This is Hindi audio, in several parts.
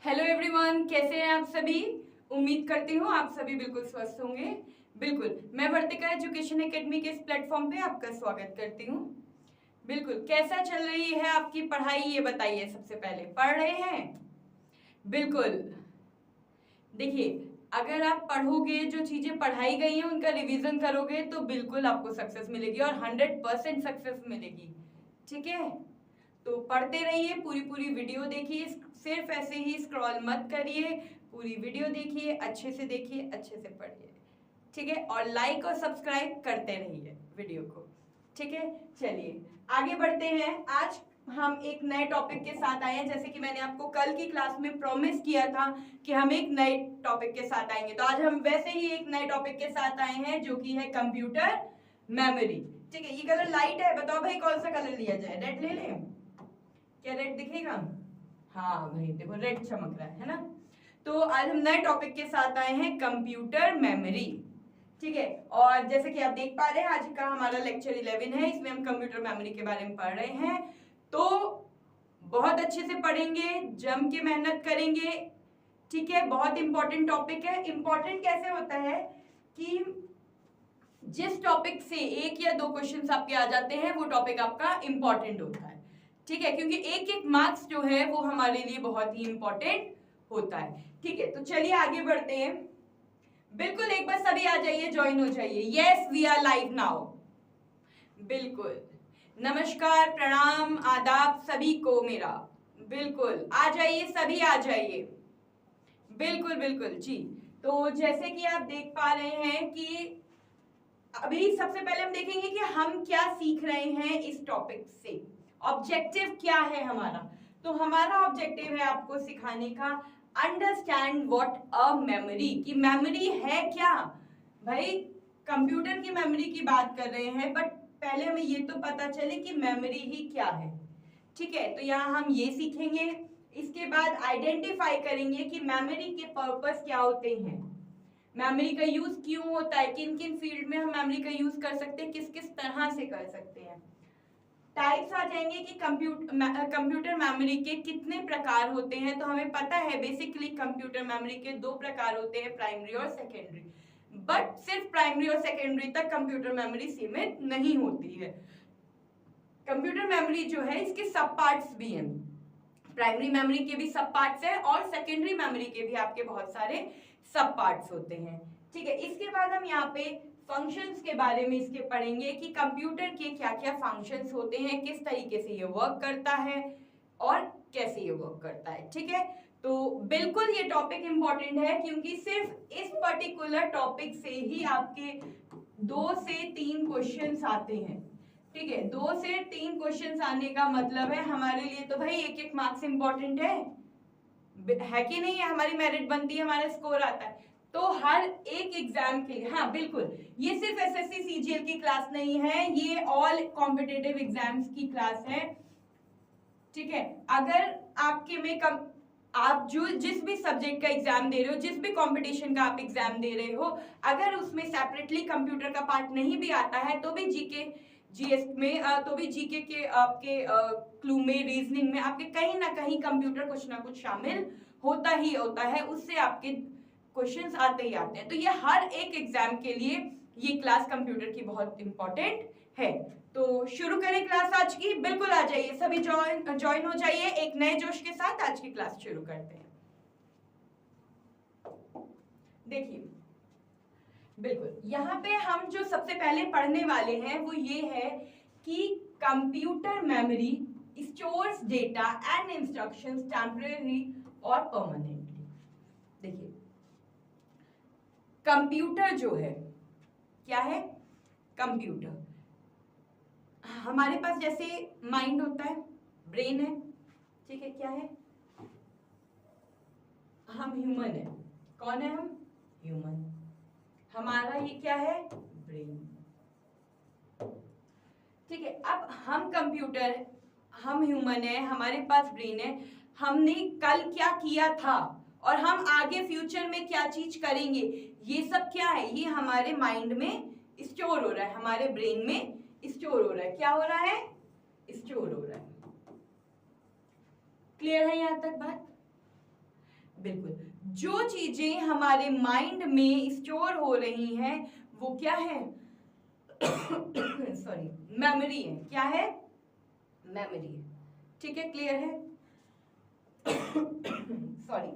हेलो एवरीवन, कैसे हैं आप सभी। उम्मीद करती हूँ आप सभी बिल्कुल स्वस्थ होंगे। बिल्कुल, मैं वर्तिका एजुकेशन एकेडमी के इस प्लेटफॉर्म पे आपका स्वागत करती हूँ। बिल्कुल, कैसा चल रही है आपकी पढ़ाई, ये बताइए। सबसे पहले, पढ़ रहे हैं? बिल्कुल, देखिए, अगर आप पढ़ोगे, जो चीजें पढ़ाई गई हैं उनका रिवीजन करोगे तो बिल्कुल आपको सक्सेस मिलेगी और 100% सक्सेस मिलेगी। ठीक है, तो पढ़ते रहिए, पूरी पूरी वीडियो देखिए, सिर्फ ऐसे ही स्क्रॉल मत करिए, पूरी वीडियो देखिए, अच्छे से देखिए, अच्छे से पढ़िए। ठीक है, और लाइक और सब्सक्राइब करते रहिए वीडियो को। ठीक है, चलिए आगे बढ़ते हैं। आज हम एक नए टॉपिक के साथ आए हैं, जैसे कि मैंने आपको कल की क्लास में प्रॉमिस किया था कि हम एक नए टॉपिक के साथ आएंगे, तो आज हम वैसे ही एक नए टॉपिक के साथ आए हैं जो कि है कंप्यूटर मेमोरी। ठीक है, ये कलर लाइट है, बताओ भाई कौन सा कलर लिया जाए? रेड ले लें? क्या रेड दिखेगा? हाँ भाई देखो, रेड चमक रहा है ना। तो आज हम नए टॉपिक के साथ आए हैं, कंप्यूटर मेमोरी। ठीक है, और जैसे कि आप देख पा रहे हैं, आज का हमारा लेक्चर 11 है, इसमें हम कंप्यूटर मेमोरी के बारे में पढ़ रहे हैं। तो बहुत अच्छे से पढ़ेंगे, जम के मेहनत करेंगे। ठीक है, बहुत इंपॉर्टेंट टॉपिक है। इंपॉर्टेंट कैसे होता है कि जिस टॉपिक से एक या दो क्वेश्चंस आपके आ जाते हैं वो टॉपिक आपका इंपॉर्टेंट होता है। ठीक है, क्योंकि एक एक मार्क्स जो है वो हमारे लिए बहुत ही इंपॉर्टेंट होता है। ठीक है, तो चलिए आगे बढ़ते हैं। बिल्कुल, एक बार सभी आ जाइए, ज्वाइन हो जाइए। Yes, we are live now. बिल्कुल, नमस्कार, प्रणाम, आदाब सभी को मेरा। बिल्कुल आ जाइए, सभी आ जाइए। बिल्कुल बिल्कुल जी। तो जैसे कि आप देख पा रहे हैं कि अभी सबसे पहले हम देखेंगे कि हम क्या सीख रहे हैं इस टॉपिक से, ऑब्जेक्टिव क्या है हमारा। तो हमारा ऑब्जेक्टिव है आपको सिखाने का अंडरस्टैंड व्हाट अ मेमोरी, कि मेमोरी है क्या। भाई कंप्यूटर की मेमोरी की बात कर रहे हैं, बट पहले हमें ये तो पता चले कि मेमोरी ही क्या है। ठीक है, तो यहाँ हम ये सीखेंगे। इसके बाद आइडेंटिफाई करेंगे कि मेमोरी के पर्पस क्या होते हैं, मेमोरी का यूज क्यों होता है, किन किन फील्ड में हम मेमोरी का यूज कर सकते हैं, किस किस तरह से कर सकते हैं। टाइप्स आ जाएंगे कि कंप्यूटर मेमोरी के कितने प्रकार होते हैं। तो हमें पता है बेसिकली कंप्यूटर मेमोरी के दो प्रकार होते हैं, प्राइमरी और सेकेंडरी। बट सिर्फ प्राइमरी और सेकेंडरी तक कंप्यूटर मेमोरी सीमित नहीं होती है। कंप्यूटर मेमोरी जो है इसके सब पार्ट्स भी हैं, प्राइमरी मेमोरी के भी सब पार्ट्स हैं और सेकेंडरी मेमोरी के भी आपके बहुत सारे सब पार्ट्स होते हैं। ठीक है, इसके बाद हम यहाँ पे फंक्शंस के बारे में इसके पढ़ेंगे कि कंप्यूटर के क्या क्या फंक्शंस होते हैं, किस तरीके से ये वर्क करता है और कैसे ये वर्क करता है। ठीक है, तो बिल्कुल ये टॉपिक इंपॉर्टेंट है, क्योंकि सिर्फ इस पर्टिकुलर टॉपिक से ही आपके 2 से 3 क्वेश्चंस आते हैं। ठीक है, 2 से 3 क्वेश्चंस आने का मतलब है हमारे लिए तो भाई एक एक मार्क्स इंपॉर्टेंट है कि नहीं है, हमारी मेरिट बनती है, हमारा स्कोर आता है। तो हर एक एग्जाम के लिए, हाँ बिल्कुल, ये सिर्फ एसएससी सीजीएल की क्लास नहीं है, ये ऑल कॉम्पिटिटिव एग्जाम्स की क्लास है। ठीक है, अगर आपके में आप जो जिस भी सब्जेक्ट का एग्जाम दे रहे हो, जिस भी कंपटीशन का आप एग्जाम दे रहे हो, अगर उसमें सेपरेटली कंप्यूटर का पार्ट नहीं भी आता है तो भी जीके जीएस में तो भी जीके के आपके क्लू में, रीजनिंग में आपके कहीं ना कहीं कंप्यूटर कुछ ना कुछ शामिल होता ही होता है, उससे आपके क्वेश्चंस आते ही आते हैं। तो ये हर एक एग्जाम के लिए ये क्लास कंप्यूटर की बहुत इंपॉर्टेंट है। तो शुरू करें क्लास आज की। बिल्कुल आ जाइए, सभी ज्वाइन हो जाइए, एक नए जोश के साथ आज की क्लास शुरू करते हैं। देखिए, बिल्कुल यहाँ पे हम जो सबसे पहले पढ़ने वाले हैं वो ये है कि computer memory stores data and instructions temporary और परमानेंटली। देखिए, कंप्यूटर जो है क्या है, कंप्यूटर हमारे पास जैसे माइंड होता है, ब्रेन है, ठीक है, क्या है, हम ह्यूमन है। कौन है हम? ह्यूमन। हमारा ये क्या है, ब्रेन। ठीक है, अब हम कंप्यूटर, हम ह्यूमन है, हमारे पास ब्रेन है, हमने कल क्या किया था और हम आगे फ्यूचर में क्या चीज करेंगे, ये सब क्या है, ये हमारे माइंड में स्टोर हो रहा है, हमारे ब्रेन में स्टोर हो रहा है। क्या हो रहा है? स्टोर हो रहा है। क्लियर है यहां तक बात? बिल्कुल, जो चीजें हमारे माइंड में स्टोर हो रही हैं वो क्या है? सॉरी, मेमोरी है। क्या है? मेमोरी है। ठीक है, क्लियर है? सॉरी,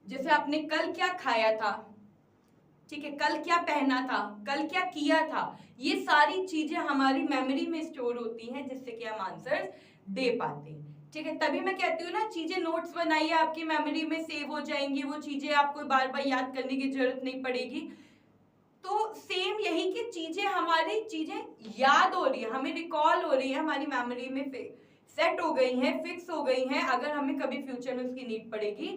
जैसे आपने कल क्या खाया था, ठीक है, कल क्या पहना था, कल क्या किया था, ये सारी चीजें हमारी मेमोरी में स्टोर होती हैं, जिससे कि हम आंसर दे पाते हैं। ठीक है, तभी मैं कहती हूँ ना, चीजें नोट्स बनाइए, आपकी मेमोरी में सेव हो जाएंगी वो चीजें, आपको बार बार याद करने की जरूरत नहीं पड़ेगी। तो सेम यही कि चीजें हमारी चीजें याद हो रही है, हमें रिकॉल हो रही है, हमारी मेमोरी में सेट हो गई हैं, फिक्स हो गई हैं। अगर हमें कभी फ्यूचर में उसकी नीड पड़ेगी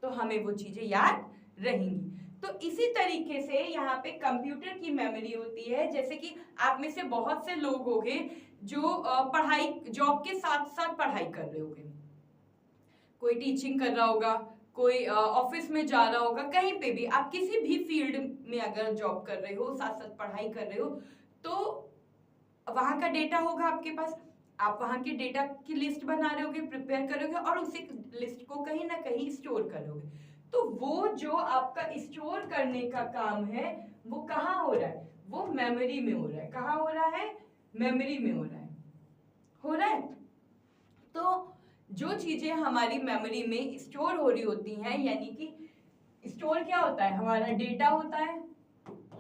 तो हमें वो चीजें याद रहेंगी। तो इसी तरीके से यहाँ पे कंप्यूटर की मेमोरी होती है। जैसे कि आप में से बहुत से लोग होंगे जो पढ़ाई, जॉब के साथ साथ पढ़ाई कर रहे होंगे, कोई टीचिंग कर रहा होगा, कोई ऑफिस में जा रहा होगा, कहीं पे भी आप किसी भी फील्ड में अगर जॉब कर रहे हो, साथ साथ पढ़ाई कर रहे हो, तो वहां का डेटा होगा आपके पास। आप वहां के डेटा की लिस्ट बना रहे होगे, प्रिपेयर करोगे और उसी लिस्ट को कहीं ना कहीं स्टोर करोगे। तो वो जो आपका स्टोर करने का काम है वो कहाँ हो रहा है? वो मेमोरी में हो रहा है। कहाँ हो रहा है? मेमोरी में हो रहा है। हो रहा है। तो जो चीजें हमारी मेमोरी में स्टोर हो रही होती हैं, यानी कि स्टोर क्या होता है? हमारा डेटा होता है,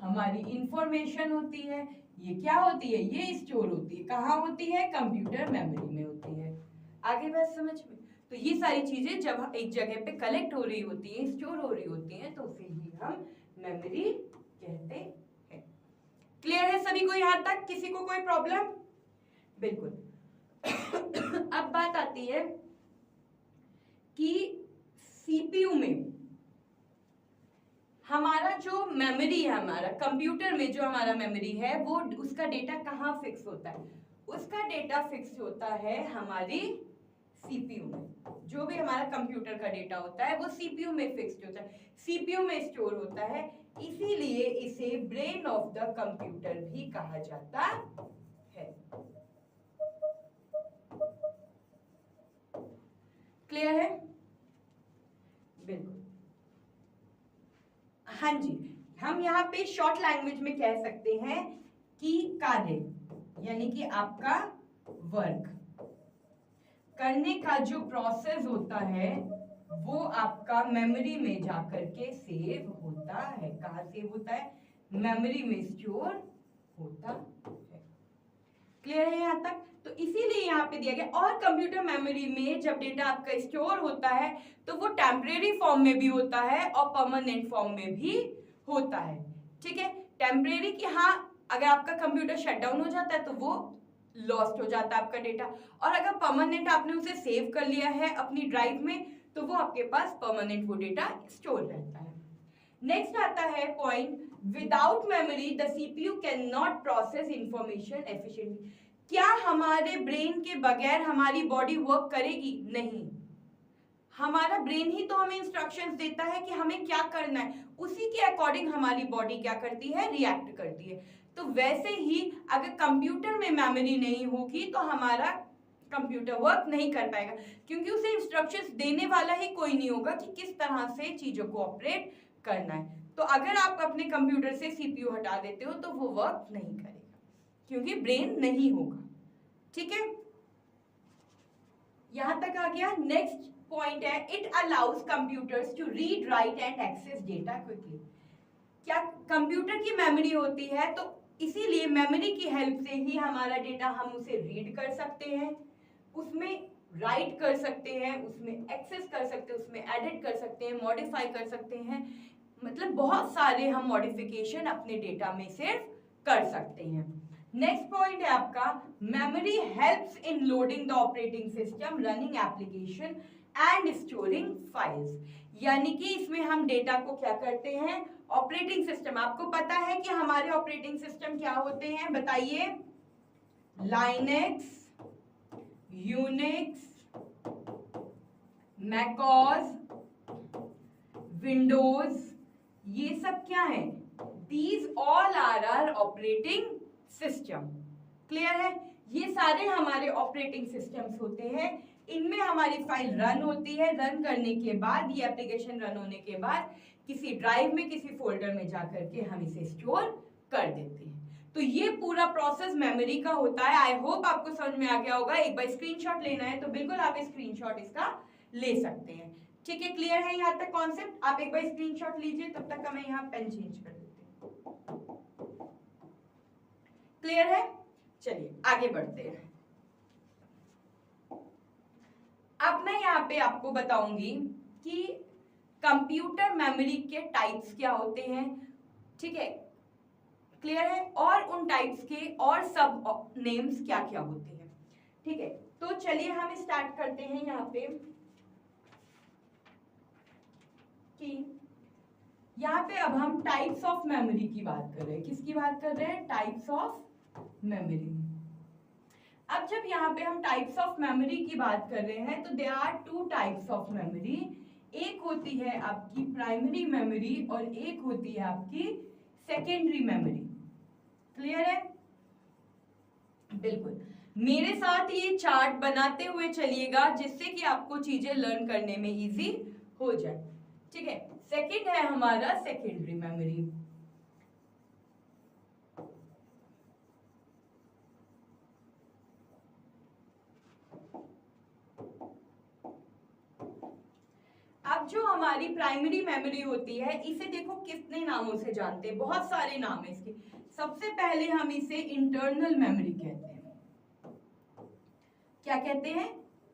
हमारी इंफॉर्मेशन होती है, ये क्या होती है? ये स्टोर होती है। कहाँ होती है? कंप्यूटर मेमोरी में होती है। आगे बात समझ में? तो ये सारी चीजें जब एक जगह पे कलेक्ट हो रही होती हैं, स्टोर हो रही होती हैं, तो उसे ही हम मेमोरी कहते हैं। क्लियर है सभी को यहाँ तक? किसी को कोई प्रॉब्लम? बिल्कुल। अब बात आती है कि सीपीयू में हमारा जो मेमोरी है, हमारा कंप्यूटर में जो हमारा मेमोरी है, वो उसका डेटा कहाँ फिक्स होता है? उसका डेटा फिक्स होता है हमारी सीपीयू में। जो भी हमारा कंप्यूटर का डेटा होता है वो सीपीयू में फिक्स्ड होता है, सीपीयू में स्टोर होता है। इसीलिए इसे ब्रेन ऑफ द कंप्यूटर भी कहा जाता है। क्लियर है? बिल्कुल। हाँ जी, हम यहाँ पे शॉर्ट लैंग्वेज में कह सकते हैं कि कार्य, यानी कि आपका वर्क करने का जो प्रोसेस होता है वो आपका मेमोरी में जाकर के सेव होता है। कहाँ सेव होता है? मेमोरी में स्टोर होता है। क्लियर है यहाँ तक? तो इसीलिए यहाँ पे दिया गया। और कंप्यूटर मेमोरी में जब डेटा आपका स्टोर होता है तो वो टेम्परेरी फॉर्म में भी होता है और परमानेंट फॉर्म में भी होता है। ठीक है, टेम्परेरी कि हाँ, अगर आपका कंप्यूटर शट डाउन हो जाता है तो वो लॉस्ट हो जाता है आपका डेटा, और अगर परमानेंट आपने उसे सेव कर लिया है अपनी ड्राइव में तो वो आपके पास परमानेंट वो डेटा स्टोर रहता है। नेक्स्ट आता है point, without memory the CPU can not process information efficiently. क्या हमारे ब्रेन के बगैर हमारी बॉडी वर्क करेगी? नहीं। हमारा ब्रेन ही तो हमें इंस्ट्रक्शंस देता है कि हमें क्या करना है, उसी के अकॉर्डिंग हमारी बॉडी क्या करती है? रिएक्ट करती है। तो वैसे ही अगर कंप्यूटर में मेमोरी नहीं होगी तो हमारा कंप्यूटर वर्क नहीं कर पाएगा, क्योंकि उसे इंस्ट्रक्शंस देने वाला ही कोई नहीं होगा कि किस तरह से चीजों को ऑपरेट करना है। तो अगर आप अपने कंप्यूटर से सीपीयू हटा देते हो तो वो वर्क नहीं करेगा, क्योंकि ब्रेन नहीं होगा। ठीक है, यहां तक आ गया। नेक्स्ट पॉइंट है, it allows computers to read, write and access data quickly. क्या कंप्यूटर की मेमोरी होती है तो इसीलिए मेमोरी की हेल्प से ही हमारा डेटा हम उसे रीड कर सकते हैं, उसमें राइट कर सकते हैं, उसमें एक्सेस कर सकते हैं, उसमें एडिट कर सकते हैं, मॉडिफाई कर सकते हैं। मतलब बहुत सारे हम मॉडिफिकेशन अपने डेटा में सिर्फ कर सकते हैं। नेक्स्ट पॉइंट है आपका, memory helps in loading the operating system, running application and storing files. यानी कि इसमें हम डेटा को क्या करते हैं? ऑपरेटिंग सिस्टम, आपको पता है कि हमारे ऑपरेटिंग सिस्टम क्या होते हैं? बताइए। लाइनेक्स, यूनिक्स, मैकओएस, विंडोज, ये सब क्या है? These all are our operating system. Clear है? ये सारे हमारे ऑपरेटिंग सिस्टम्स होते हैं। इनमें हमारी फाइल रन होती है। रन करने के बाद, ये एप्लीकेशन रन होने के बाद किसी ड्राइव में, किसी फोल्डर में जाकर के हम इसे स्टोर कर देते हैं। तो ये पूरा प्रोसेस मेमोरी का होता है। आई होप आपको समझ में आ गया होगा। एक बार स्क्रीनशॉट लेना है तो बिल्कुल आप स्क्रीनशॉट इसका ले सकते हैं। ठीक है, क्लियर है यहाँ तक कॉन्सेप्ट? आप एक बार स्क्रीनशॉट लीजिए, तब तक का मैं यहाँ पेन चेंज कर देती हूँ। क्लियर है? चलिए आगे बढ़ते हैं। अब मैं यहाँ पे आपको बताऊंगी कि कंप्यूटर मेमोरी के टाइप्स क्या होते हैं। ठीक है, क्लियर है? और उन टाइप्स के और सब नेम्स क्या क्या होते हैं। ठीक है, तो चलिए हम स्टार्ट करते हैं यहाँ पे कि यहाँ पे अब हम टाइप्स ऑफ मेमोरी की बात कर रहे हैं। किसकी बात कर रहे हैं? Types of memory. अब जब यहाँ पे हम टाइप्स ऑफ मेमोरी की बात कर रहे हैं तो there are two types of memory. एक होती है आपकी प्राइमरी मेमोरी और एक होती है आपकी सेकेंडरी मेमोरी। क्लियर है? बिल्कुल मेरे साथ ये चार्ट बनाते हुए चलिएगा जिससे कि आपको चीजें लर्न करने में इजी हो जाए। ठीक है, सेकंड है हमारा सेकेंडरी मेमोरी। अब जो हमारी प्राइमरी मेमोरी होती है इसे देखो कितने नामों से जानते हैं, बहुत सारे नाम है इसके। सबसे पहले हम इसे इंटरनल मेमोरी कहते हैं। क्या कहते हैं?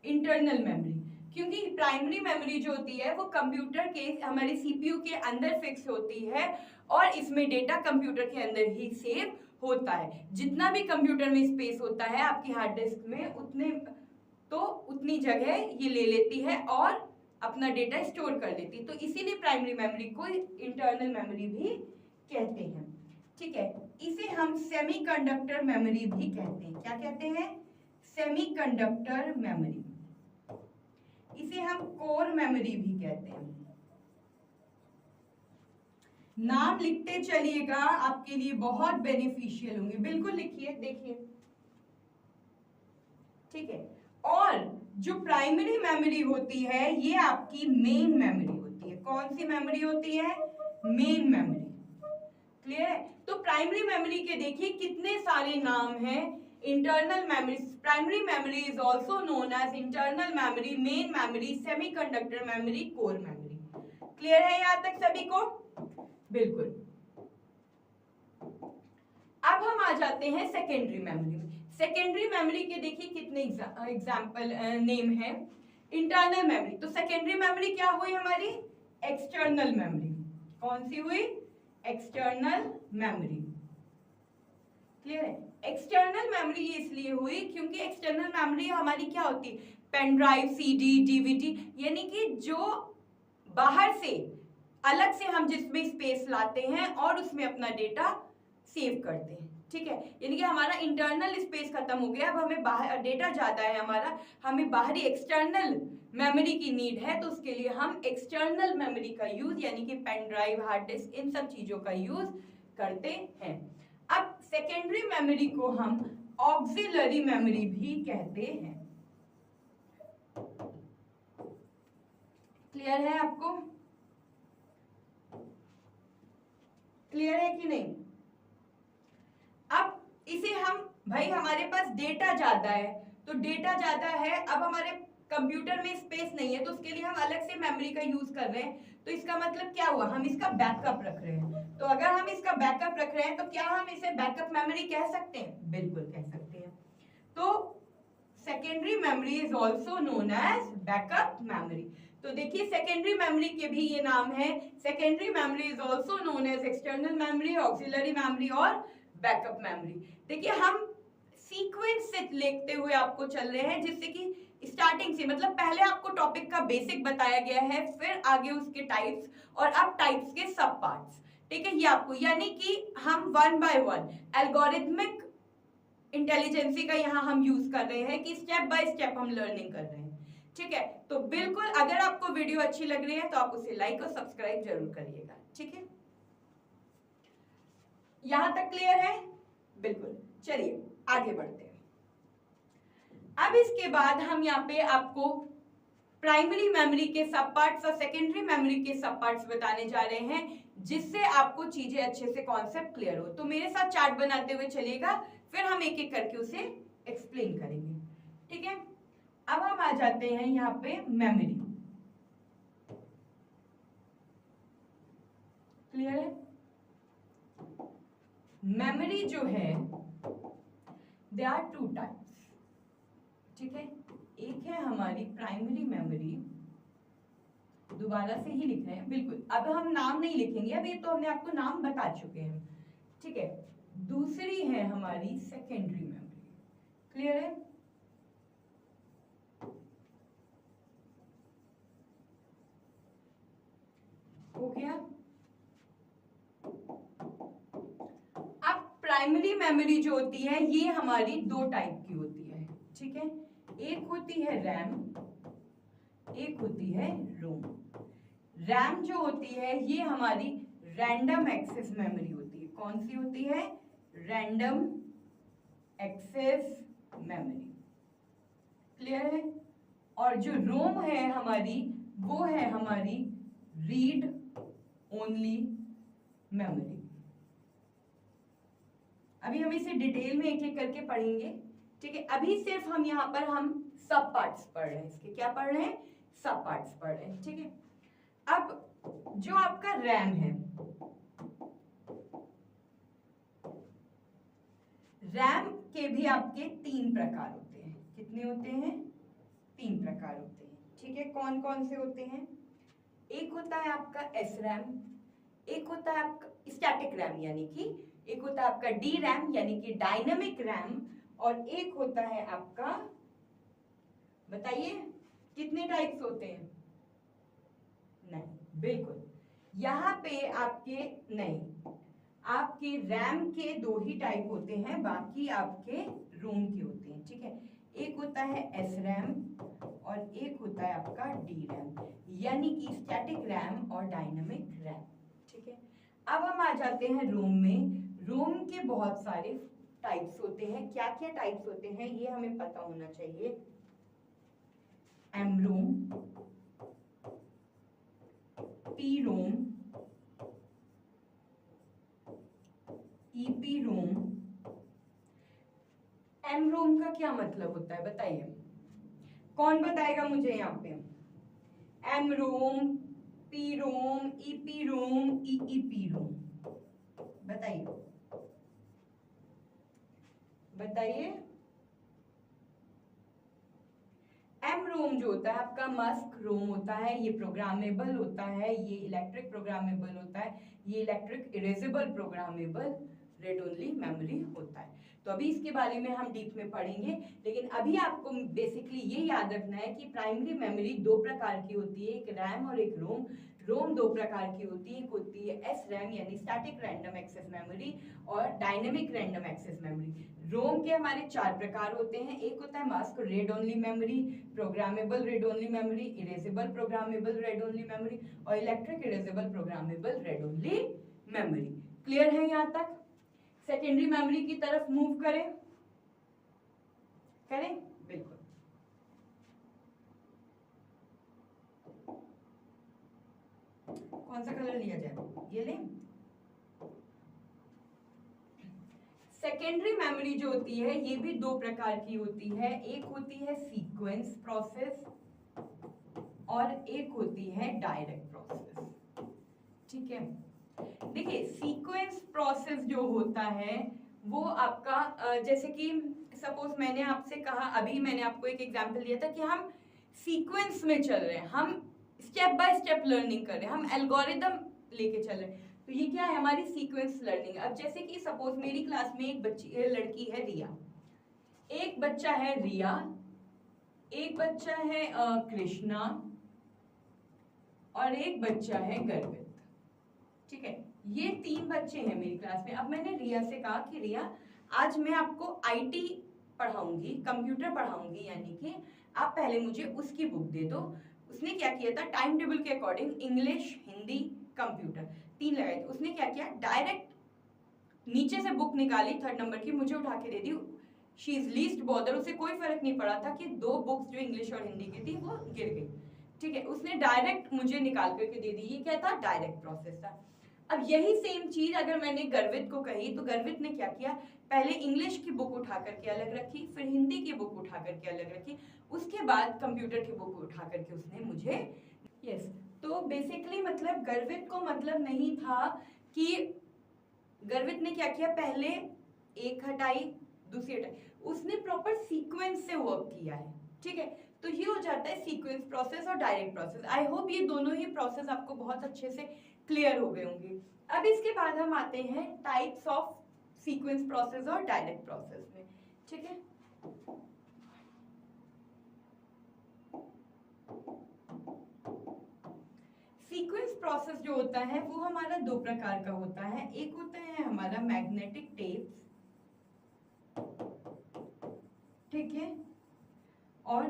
Internal memory. क्योंकि प्राइमरी मेमोरी जो होती है वो कंप्यूटर के, हमारे सीपीयू के अंदर फिक्स होती है और इसमें डेटा कंप्यूटर के अंदर ही सेव होता है। जितना भी कंप्यूटर में स्पेस होता है आपकी हार्ड डिस्क में उतनी जगह ये ले लेती है और अपना डेटा स्टोर कर लेती है। तो इसीलिए प्राइमरी मेमोरी को इंटरनल मेमोरी भी कहते हैं। ठीक है, इसे हम सेमीकंडक्टर मेमोरी भी कहते हैं। क्या कहते हैं? Semiconductor memory. इसे हम कोर मेमोरी भी कहते हैं। नाम लिखते चलिएगा, आपके लिए बहुत बेनिफिशियल होंगे। बिल्कुल लिखिए, देखिए। ठीक है, और जो प्राइमरी मेमोरी होती है ये आपकी मेन मेमोरी होती है। कौन सी मेमोरी होती है? Main memory. क्लियर है? तो प्राइमरी मेमोरी के देखिए कितने सारे नाम हैं। Internal memory, primary memory is also known as internal memory, main memory, semiconductor memory, core memory. Clear है यहां तक सभी को? बिल्कुल। अब हम आ जाते हैं सेकेंडरी मेमोरी में। सेकेंडरी मेमोरी के देखिए कितने एग्जाम्पल नेम है। इंटरनल मेमोरी, तो सेकेंडरी मेमोरी क्या हुई हमारी? External memory. कौन सी हुई? External memory. क्लियर है? एक्सटर्नल मेमोरी इसलिए हुई क्योंकि एक्सटर्नल मेमोरी हमारी क्या होती है? पेन ड्राइव, सीडी, डीवीडी, यानी कि जो बाहर से अलग से हम जिसमें स्पेस लाते हैं और उसमें अपना डेटा सेव करते हैं। ठीक है, यानी कि हमारा इंटरनल स्पेस खत्म हो गया, अब हमें बाहर डेटा ज्यादा है हमारा, हमें बाहरी एक्सटर्नल मेमोरी की नीड है, तो उसके लिए हम एक्सटर्नल मेमोरी का यूज यानी कि पेन ड्राइव, हार्ड डिस्क, इन सब चीजों का यूज करते हैं। अब सेकेंडरी मेमोरी को हम ऑक्सिलरी मेमोरी भी कहते हैं। क्लियर है आपको? क्लियर है कि नहीं? अब इसे हम, भाई हमारे पास डेटा ज्यादा है, तो डेटा ज्यादा है, अब हमारे कंप्यूटर में स्पेस नहीं है, तो उसके लिए हम अलग से मेमोरी का यूज कर रहे हैं। तो इसका मतलब क्या हुआ? हम इसका बैकअप रख रहे हैं। तो अगर हम इसका बैकअप रख रहे हैं तो क्या हम इसे बैकअप मेमोरी कह सकते हैं? बिल्कुल कह सकते हैं। तो secondary memory is also known as backup memory. तो देखिए सेकेंडरी मेमोरी के भी ये नाम है। Secondary memory is also known as external memory, auxiliary memory और बैकअप मेमोरी। देखिए हम सीक्वेंस से लिखते हुए आपको चल रहे हैं, जिससे कि स्टार्टिंग से, मतलब पहले आपको टॉपिक का बेसिक बताया गया है, फिर आगे उसके टाइप्स और अब टाइप्स के सब पार्ट्स। ठीक है, ये आपको, यानी कि हम one by one algorithmic intelligency का यहाँ हम यूज कर रहे हैं कि स्टेप बाय स्टेप हम लर्निंग कर रहे हैं। ठीक है, तो बिल्कुल अगर आपको वीडियो अच्छी लग रही है तो आप उसे लाइक और सब्सक्राइब जरूर करिएगा। ठीक है, यहां तक क्लियर है? बिल्कुल। चलिए आगे बढ़ते हैं। अब इसके बाद हम यहाँ पे आपको प्राइमरी मेमोरी के सब पार्ट्स और सेकेंडरी मेमोरी के सब पार्ट्स बताने जा रहे हैं, जिससे आपको चीजें अच्छे से कॉन्सेप्ट क्लियर हो। तो मेरे साथ चार्ट बनाते हुए चलिएगा, फिर हम एक एक करके उसे एक्सप्लेन करेंगे, ठीक है। अब हम आ जाते हैं यहाँ पे मेमोरी। क्लियर है? मेमोरी जो है दे आर टू टाइप्स, ठीक है। एक है हमारी प्राइमरी मेमोरी, दोबारा से ही लिख रहे हैं, बिल्कुल अब हम नाम नहीं लिखेंगे, अब ये तो हमने आपको नाम बता चुके हैं, ठीक है। दूसरी है हमारी सेकेंडरी मेमोरी। क्लियर है? हो गया। अब प्राइमरी मेमोरी जो होती है ये हमारी दो टाइप की होती है, ठीक है। एक होती है रैम, एक होती है रोम। रैम जो होती है ये हमारी रैंडम एक्सेस मेमोरी होती है। कौन सी होती है? Random access memory. क्लियर है? और जो रोम है हमारी, वो है हमारी रीड ओनली मेमोरी। अभी हम इसे डिटेल में एक एक करके पढ़ेंगे, ठीक है। अभी सिर्फ हम यहाँ पर हम सब पार्ट्स पढ़ रहे हैं, इसके क्या पढ़ रहे हैं? सब पार्ट्स पढ़ रहे हैं, ठीक है। अब जो आपका रैम है, रैम के भी आपके तीन प्रकार होते हैं। कितने होते हैं? तीन प्रकार होते हैं, ठीक है। कौन कौन से होते हैं? एक होता है आपका एस रैम, एक होता है आपका स्टैटिक रैम यानी कि, एक होता है आपका डी रैम यानी कि डायनेमिक रैम, और एक होता है आपका, बताइए कितने टाइप्स होते हैं? नहीं, बिल्कुल यहाँ पे आपके नहीं, आपके रैम के दो ही टाइप होते हैं, बाकी आपके रोम के होते हैं, ठीक है। एक होता है एस रैम और एक होता है आपका डी रैम, यानी कि स्टैटिक रैम और डायनेमिक रैम, ठीक है। अब हम आ जाते हैं रोम में। रोम के बहुत सारे टाइप्स होते हैं। क्या क्या टाइप्स होते हैं ये हमें पता होना चाहिए। एम रोम, पी रोम, ईपी रोम। एम रोम का क्या मतलब होता है बताइए, कौन बताएगा मुझे यहाँ पे? एम रोम, पी रोम, ईपी रोम, ईईपी रोम, बताइए बताइए। एम रोम जो होता है आपका मस्क रोम होता है, ये प्रोग्रामेबल होता है, ये इलेक्ट्रिक प्रोग्रामेबल होता है, ये electric erasable programmable read only memory होता है। तो अभी इसके बारे में हम डीप में पढ़ेंगे, लेकिन अभी आपको बेसिकली ये याद रखना है कि प्राइमरी मेमोरी दो प्रकार की होती है, एक रैम और एक रोम। रोम दो प्रकार की होती है, एक होती है एस रैम यानी स्टैटिक रैंडम एक्सेस मेमोरी, और dynamic random access memory. ROM के हमारे चार प्रकार होते हैं। एक होता है mask read only memory, programmable read only memory, erasable programmable read only memory, और electric erasable programmable read only memory. Clear है यहाँ तक? सेकेंडरी मेमोरी की तरफ मूव करें, करें बिल्कुल। कौन सा कलर लिया जाए? ये लें। सेकेंडरी मेमोरी जो होती है ये भी दो प्रकार की होती है। एक होती है सीक्वेंस प्रोसेस और एक होती है डायरेक्ट प्रोसेस, ठीक है। देखिए सीक्वेंस प्रोसेस जो होता है वो आपका जैसे कि सपोज मैंने आपसे कहा, अभी मैंने आपको एक एग्जांपल दिया था कि हम सीक्वेंस में चल रहे हैं, हम स्टेप बाय स्टेप लर्निंग कर रहे हैं, हम एल्गोरिदम लेके चल रहे हैं। तो ये क्या है? हमारी सीक्वेंस लर्निंग। अब जैसे कि सपोज मेरी क्लास में एक बच्ची लड़की है रिया, एक बच्चा है रिया, एक बच्चा है कृष्णा और एक बच्चा है गर्वित, ठीक है। ये तीन बच्चे हैं मेरी क्लास में। अब मैंने रिया से कहा कि रिया आज मैं आपको आईटी पढ़ाऊंगी, कंप्यूटर पढ़ाऊंगी, यानी कि आप पहले मुझे उसकी बुक दे दो। उसने क्या किया था? टाइम टेबल के अकॉर्डिंग इंग्लिश, हिंदी, कंप्यूटर तीन लगाए थे। उसने क्या किया? डायरेक्ट नीचे से बुक निकाली 3rd नंबर की, मुझे उठा के दे दी, शी इज लीस्ट बॉदर, उसे कोई फर्क नहीं पड़ा था कि 2 बुक्स जो इंग्लिश और हिंदी की थी वो गिर गई, ठीक है, उसने डायरेक्ट मुझे निकाल करके दे दी। ये क्या था? डायरेक्ट प्रोसेस था। अब यही सेम चीज अगर मैंने गर्वित को कही तो गर्वित ने क्या किया, पहले इंग्लिश की बुक उठा करके अलग रखी, फिर हिंदी की बुक उठा करके अलग रखी, उसके बाद कंप्यूटर की बुक उठा करके उसने मुझे यस तो बेसिकली मतलब गर्वित को मतलब नहीं था कि गर्वित ने क्या किया, पहले एक हटाई दूसरी हटाई, उसने प्रॉपर सीक्वेंस से वर्क किया है, ठीक है। तो ये हो जाता है सीक्वेंस प्रोसेस और डायरेक्ट प्रोसेस। आई होप ये दोनों ही प्रोसेस आपको बहुत अच्छे से क्लियर हो गए होंगे। अब इसके बाद हम आते हैं टाइप्स ऑफ सीक्वेंस प्रोसेस और डायरेक्ट प्रोसेस में, ठीक है। सीक्वेंस प्रोसेस जो होता है वो हमारा 2 प्रकार का होता है। एक होता है हमारा मैग्नेटिक टेप्स, ठीक है, और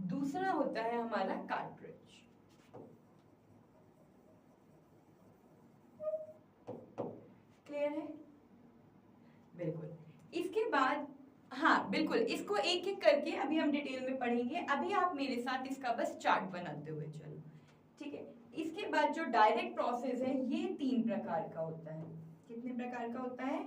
दूसरा होता है हमारा कार्ट्रिज। क्लियर है? बिल्कुल। इसके बाद हाँ बिल्कुल, इसको एक एक करके अभी हम डिटेल में पढ़ेंगे। अभी आप मेरे साथ इसका बस चार्ट बनाते हुए चलो, ठीक है। इसके बाद जो डायरेक्ट प्रोसेस है ये 3 प्रकार का होता है। कितने प्रकार का होता है?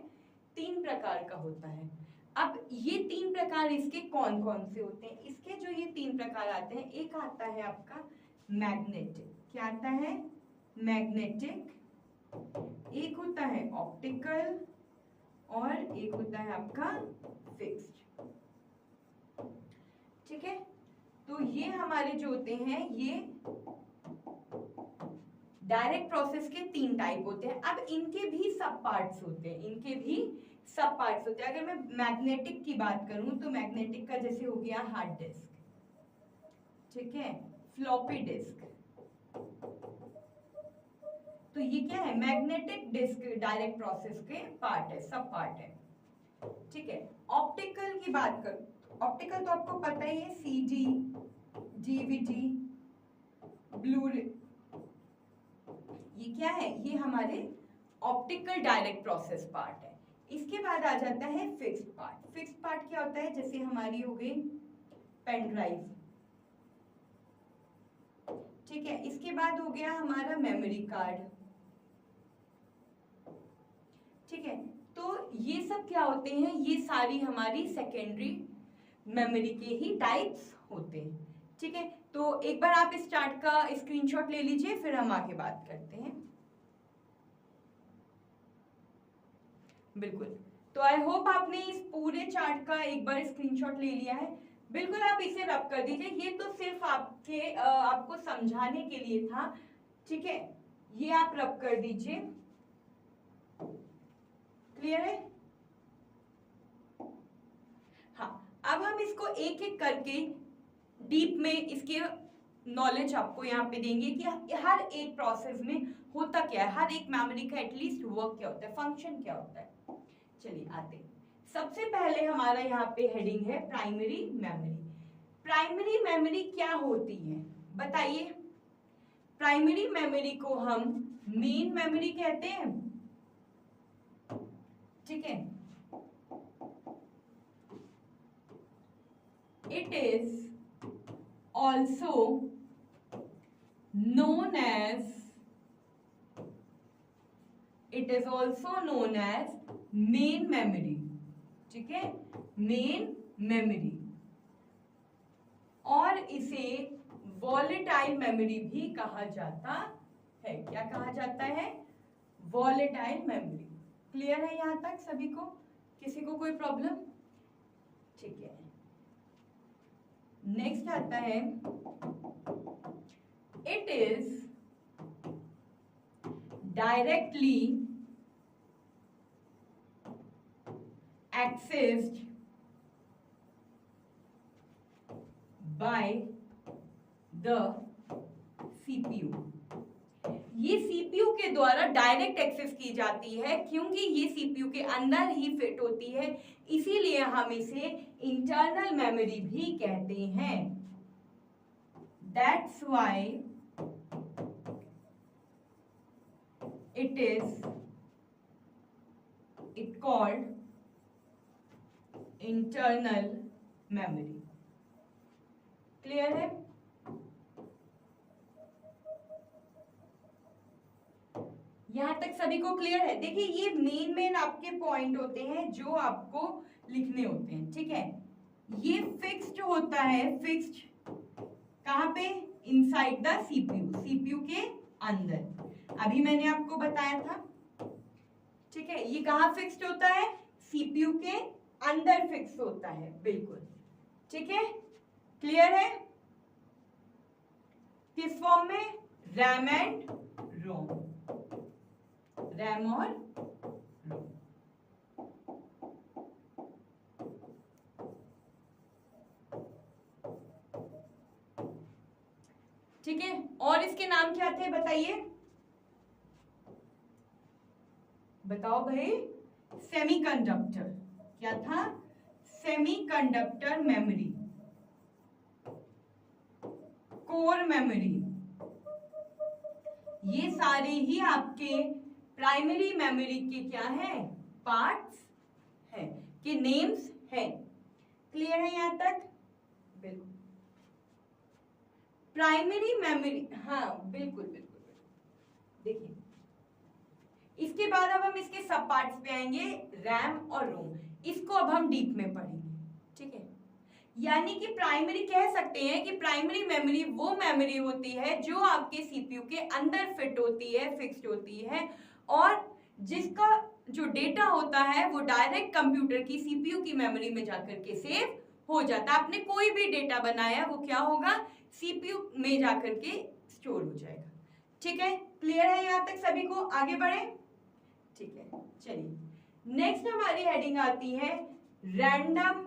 3 प्रकार का होता है। अब ये 3 प्रकार इसके कौन कौन से होते हैं? इसके जो ये 3 प्रकार आते हैं, एक आता है आपका मैग्नेटिक। क्या आता है? मैग्नेटिक। एक होता है ऑप्टिकल और एक होता है आपका फिक्स्ड, ठीक है। तो ये हमारे जो होते हैं ये डायरेक्ट प्रोसेस के 3 टाइप होते हैं। अब इनके भी सब पार्ट्स होते हैं, इनके भी सब पार्ट्स होते हैं। अगर मैं मैग्नेटिक की बात करूं तो मैग्नेटिक का जैसे हो गया हार्ड डिस्क, ठीक है, फ्लॉपी डिस्क। तो ये क्या है? मैग्नेटिक डिस्क डायरेक्ट प्रोसेस के पार्ट है, सब पार्ट है, ठीक है। ऑप्टिकल की बात करूं, ऑप्टिकल तो आपको पता ही है, सीडी, डीवीडी, ब्लू-रे, ये क्या है? ये हमारे ऑप्टिकल डायरेक्ट प्रोसेस पार्ट है। इसके बाद आ जाता है फिक्स्ड पार्ट। फिक्स्ड पार्ट क्या होता है? जैसे हमारी हो गई पेन ड्राइव, ठीक है। इसके बाद हो गया हमारा मेमोरी कार्ड, ठीक है। तो ये सब क्या होते हैं? ये सारी हमारी सेकेंडरी मेमोरी के ही टाइप्स होते हैं, ठीक है। तो एक बार आप इस चार्ट का स्क्रीनशॉट ले लीजिए, फिर हम आगे बात करते हैं। बिल्कुल, तो आई होप आपने इस पूरे चार्ट का एक बार स्क्रीनशॉट ले लिया है। बिल्कुल आप इसे रब कर दीजिए, ये तो सिर्फ आपको समझाने के लिए था, ठीक है। ये आप रब कर दीजिए, क्लियर है? हाँ, अब हम इसको एक एक करके डीप में इसके नॉलेज आपको यहाँ पे देंगे कि हर एक प्रोसेस में होता क्या है, हर एक मेमोरी का एटलीस्ट वर्क क्या होता है, फंक्शन क्या होता है। चलिए आते हैं। सबसे पहले हमारा यहाँ पे हेडिंग है प्राइमरी मेमोरी। प्राइमरी मेमोरी क्या होती है बताइए? प्राइमरी मेमोरी को हम मेन मेमोरी कहते हैं, ठीक है। It is also known as main memory, ठीक है, मेन मेमोरी। और इसे वॉलेटाइल मेमोरी भी कहा जाता है। क्या कहा जाता है? Volatile memory. क्लियर है यहां तक सभी को? किसी को कोई प्रॉब्लम? ठीक है, नेक्स्ट आता है it is directly accessed by the CPU। ये CPU के द्वारा डायरेक्ट एक्सेस की जाती है, क्योंकि ये CPU के अंदर ही फिट होती है, इसीलिए हम इसे इंटरनल मेमोरी भी कहते हैं। That's why it called internal memory. Clear है? यहां तक सभी को क्लियर है? देखिए ये मेन आपके पॉइंट होते हैं जो आपको लिखने होते हैं, ठीक है। ये फिक्स्ड होता है, फिक्स्ड कहां पे? इनसाइड द सीपीयू, सीपीयू के अंदर। अभी मैंने आपको बताया था, ठीक है। ये कहां फिक्स्ड होता है? सीपीयू के अंदर फिक्स होता है, बिल्कुल, ठीक है। क्लियर है? किस फॉर्म में? रैम एंड रोम, रैम और रोम। ठीक है, और इसके नाम क्या थे बताइए, बताओ भाई। सेमीकंडक्टर, क्या था? सेमीकंडक्टर मेमोरी, कोर मेमोरी, ये सारे ही आपके प्राइमरी मेमोरी के क्या है? पार्ट्स है, के नेम्स है। क्लियर है यहां तक? बिल्कुल। प्राइमरी मेमोरी, हाँ बिल्कुल बिल्कुल। देखिए इसके बाद अब हम इसके सब पार्ट्स पे आएंगे, रैम और रोम। इसको अब हम डीप में पढ़ेंगे, ठीक है। यानी कि प्राइमरी कह सकते हैं कि प्राइमरी मेमोरी वो मेमोरी होती है जो आपके सीपीयू के अंदर फिट होती है, फिक्स्ड होती है, और जिसका जो डेटा होता है वो डायरेक्ट कंप्यूटर की सीपीयू की मेमोरी में जाकर के सेव हो जाता है। आपने कोई भी डेटा बनाया वो क्या होगा? सीपीयू में जाकर के स्टोर हो जाएगा, ठीक है। क्लियर है यहां तक सभी को? आगे बढ़े, ठीक है। चलिए नेक्स्ट हमारी हेडिंग आती है random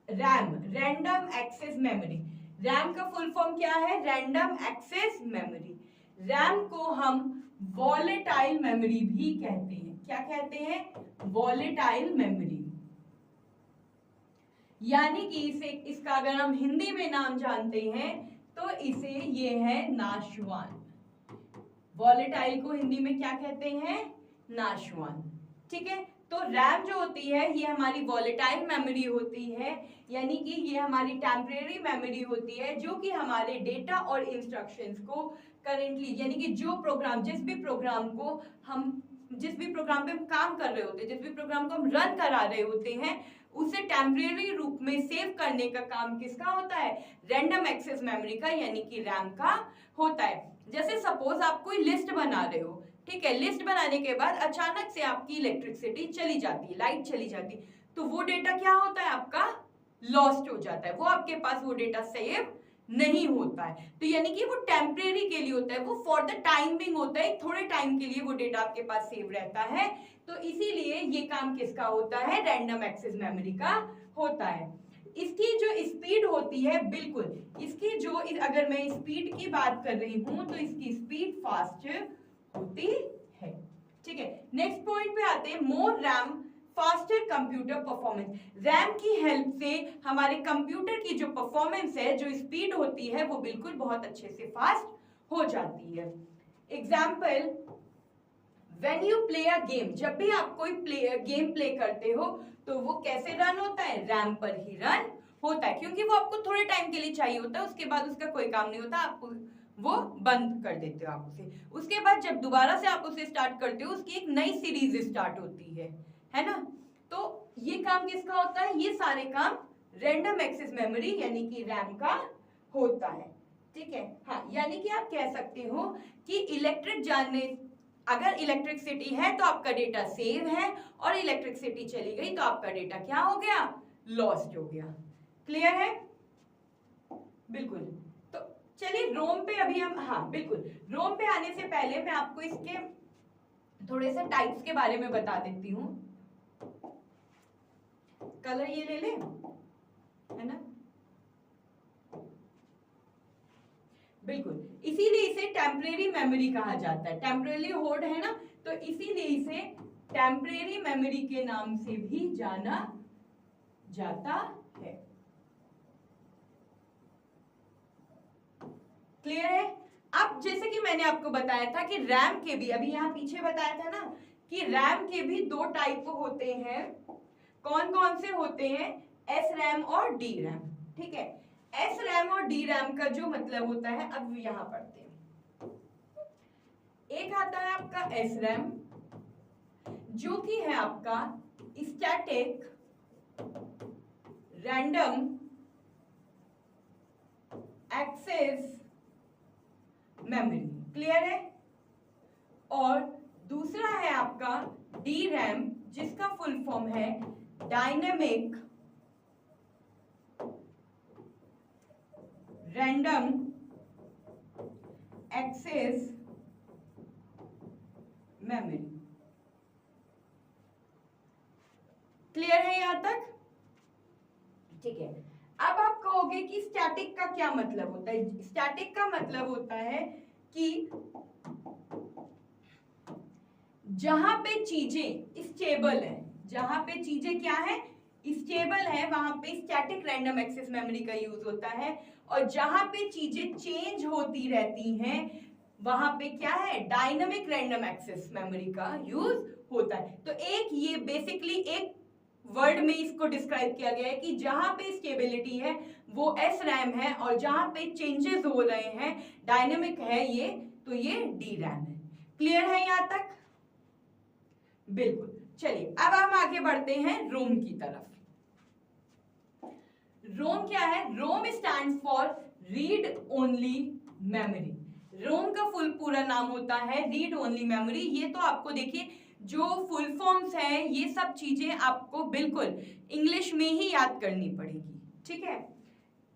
RAM, random access memory. RAM का फुल फॉर्म क्या है? Random access memory. रैम को हम वॉलेटाइल मेमोरी भी कहते हैं। क्या कहते हैं? Volatile memory. यानी कि इसे, इसका अगर हम हिंदी में नाम जानते हैं तो इसे ये है नाशवान। वॉलेटाइल को हिंदी में क्या कहते हैं? नाशवान, ठीक है। तो रैम जो होती है ये हमारी वॉलेटाइल मेमोरी होती है, यानी कि ये हमारी टेम्परेरी मेमोरी होती है जो कि हमारे डेटा और इंस्ट्रक्शंस को करेंटली, यानी कि जो प्रोग्राम, जिस भी प्रोग्राम को हम, जिस भी प्रोग्राम पे हम काम कर रहे होते हैं, जिस भी प्रोग्राम को हम रन करा रहे होते हैं, उसे टेम्परेरी रूप में सेव करने का काम किसका होता है? रैंडम एक्सेस मेमोरी का, यानी कि रैम का होता है। जैसे सपोज आप कोई लिस्ट बना रहे हो, ठीक है। लिस्ट बनाने के बाद अचानक से आपकी इलेक्ट्रिसिटी चली जाती है, लाइट चली जाती है, तो वो डेटा क्या होता है? आपका लॉस्ट हो जाता है, वो आपके पास वो डेटा सेव नहीं होता है। तो यानी कि वो टेम्परेरी के लिए होता है, वो फॉर द टाइम बिंग होता है, थोड़े टाइम के लिए वो डेटा आपके पास सेव रहता है। तो इसीलिए ये काम किसका होता है? रैंडम एक्सेस मेमोरी का होता है। इसकी जो स्पीड होती है, बिल्कुल इसकी जो, अगर मैं स्पीड की बात कर रही हूं तो इसकी स्पीड फास्ट होती है, ठीक है। नेक्स्ट पॉइंट पे आते हैं, more RAM faster computer performance. RAM की हेल्प से हमारे कंप्यूटर की जो परफॉर्मेंस है, जो स्पीड होती है, वो बिल्कुल बहुत अच्छे से फास्ट हो जाती है। Example, when you play a game, जब भी आप कोई गेम प्ले करते हो तो वो कैसे रन होता है? रैम पर ही रन होता है, क्योंकि वो आपको थोड़े टाइम के लिए चाहिए होता है, उसके बाद उसका कोई काम नहीं होता, आपको वो बंद कर देते हो आप उसे। उसके बाद जब दोबारा से आप उसे स्टार्ट करते हो, उसकी एक नई सीरीज स्टार्ट होती है ना। तो ये काम किसका होता है? ये सारे काम रैंडम एक्सेस मेमोरी यानी कि रैम का होता है, ठीक है। हाँ, यानी कि आप कह सकते हो कि इलेक्ट्रिक जाने, अगर इलेक्ट्रिसिटी है तो आपका डेटा सेव है, और इलेक्ट्रिसिटी चली गई तो आपका डेटा क्या हो गया? लॉस्ट हो गया। क्लियर है? बिल्कुल। तो चलिए रोम पे अभी हम, हाँ बिल्कुल, रोम पे आने से पहले मैं आपको इसके थोड़े से टाइप्स के बारे में बता देती हूँ। कलर ये ले ले, है ना, बिल्कुल, इसीलिए इसे टेम्परेरी मेमोरी कहा जाता है। टेम्परेरी होल्ड है ना, तो इसीलिए इसे टेम्परेरी मेमोरी के नाम से भी जाना जाता है। क्लियर है? अब जैसे कि मैंने आपको बताया था कि रैम के भी, अभी यहां पीछे बताया था ना कि रैम के भी दो टाइप होते हैं। कौन कौन से होते हैं? SRAM और DRAM। ठीक है, SRAM और DRAM का जो मतलब होता है, अब यहां पढ़ते हैं। एक आता है आपका SRAM, जो कि है आपका static random access memory. Clear है? और दूसरा है आपका DRAM, जिसका फुल फॉर्म है dynamic random access memory. Clear है यहां तक? ठीक है, अब आप कहोगे कि स्टैटिक का क्या मतलब होता है? स्टैटिक का मतलब होता है कि जहां पे चीजें स्टेबल है, जहां पे चीजें क्या है? स्टेबल है, वहां पे स्टैटिक रैंडम एक्सेस मेमोरी का यूज होता है। और जहां पे चीजें चेंज होती रहती हैं, वहां पे क्या है? डायनामिक रैंडम एक्सेस मेमोरी का यूज होता है। तो एक ये बेसिकली एक वर्ड में इसको डिस्क्राइब किया गया है कि जहां पे स्टेबिलिटी है वो SRAM है, और जहां पे चेंजेस हो रहे हैं, डायनेमिक है ये, तो ये DRAM है। क्लियर है यहां तक? बिल्कुल। चलिए अब हम आगे बढ़ते हैं रोम की तरफ। रोम क्या है? ROM stands for read only memory. ROM का फुल पूरा नाम होता है रीड ओनली मेमोरी। ये तो आपको देखिए जो फुल फॉर्म्स हैं, ये सब चीजें आपको बिल्कुल इंग्लिश में ही याद करनी पड़ेगी। ठीक है,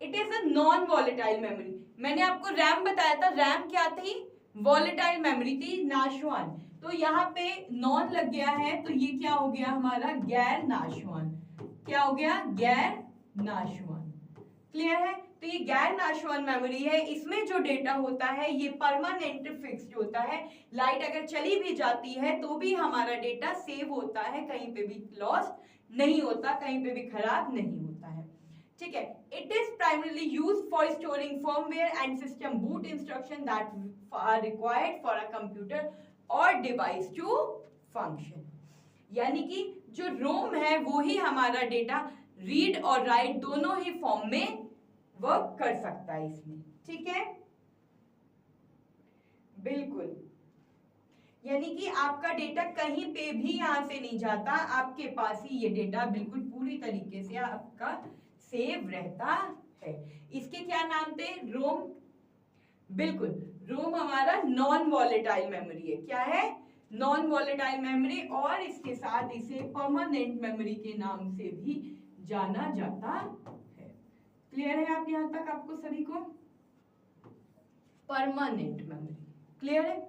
it is a non volatile memory. मैंने आपको रैम बताया था, रैम क्या थी? वॉलेटाइल मेमोरी थी, नाशवान। तो यहाँ पे नॉन लग गया है, तो ये क्या हो गया हमारा? गैर नाशवान। क्या हो गया? गैर नाशवान। क्लियर है? तो ये गैर नाशवान मेमोरी है। इसमें जो डेटा होता है ये परमानेंट फिक्स्ड होता है। लाइट अगर चली भी जाती है तो भी हमारा डेटा सेव होता है, कहीं पे भी लॉस नहीं होता, कहीं पे भी खराब नहीं होता है। ठीक है, it is primarily used for storing firmware and system boot instruction that are required for a computer और डिवाइस टू फंक्शन। यानी कि जो रोम है वो ही हमारा डेटा रीड और राइट दोनों ही फॉर्म में वर्क कर सकता है इसमें। ठीक है, बिल्कुल। यानी कि आपका डेटा कहीं पे भी यहां से नहीं जाता, आपके पास ही ये डेटा बिल्कुल पूरी तरीके से आपका सेव रहता है। इसके क्या नाम थे? रोम। बिल्कुल, रोम हमारा नॉन वॉलेटाइल मेमोरी है। क्या है? नॉन वॉलेटाइल मेमोरी, और इसके साथ इसे परमानेंट मेमोरी के नाम से भी जाना जाता है। क्लियर है आप यहां तक? आपको सभी को परमानेंट मेमोरी क्लियर है?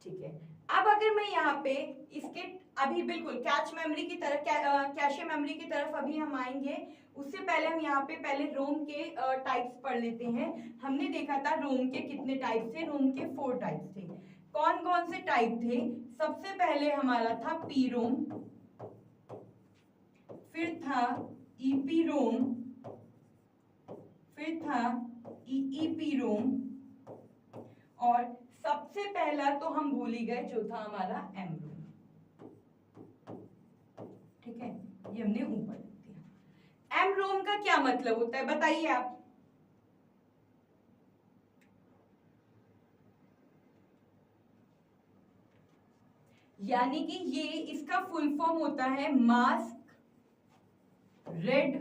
ठीक है, अब अगर मैं यहाँ पे इसके अभी बिल्कुल कैच मेमोरी की तरफ, कैशे मेमोरी की तरफ अभी हम आएंगे। उससे पहले हम यहाँ पे पहले रोम के टाइप्स पढ़ लेते हैं। हमने देखा था रोम के कितने टाइप्स थे? रोम के 4 टाइप्स थे। कौन कौन से टाइप थे? सबसे पहले हमारा था पी रोम, फिर था ईपी रोम, फिर था ईईपी रोम, और सबसे पहला तो हम भूल ही गए जो था हमारा एम रोम। ठीक है, ये हमने ऊपर लिख दिया। एम रोम का क्या मतलब होता है बताइए आप? यानी कि ये इसका फुल फॉर्म होता है मास्क रेड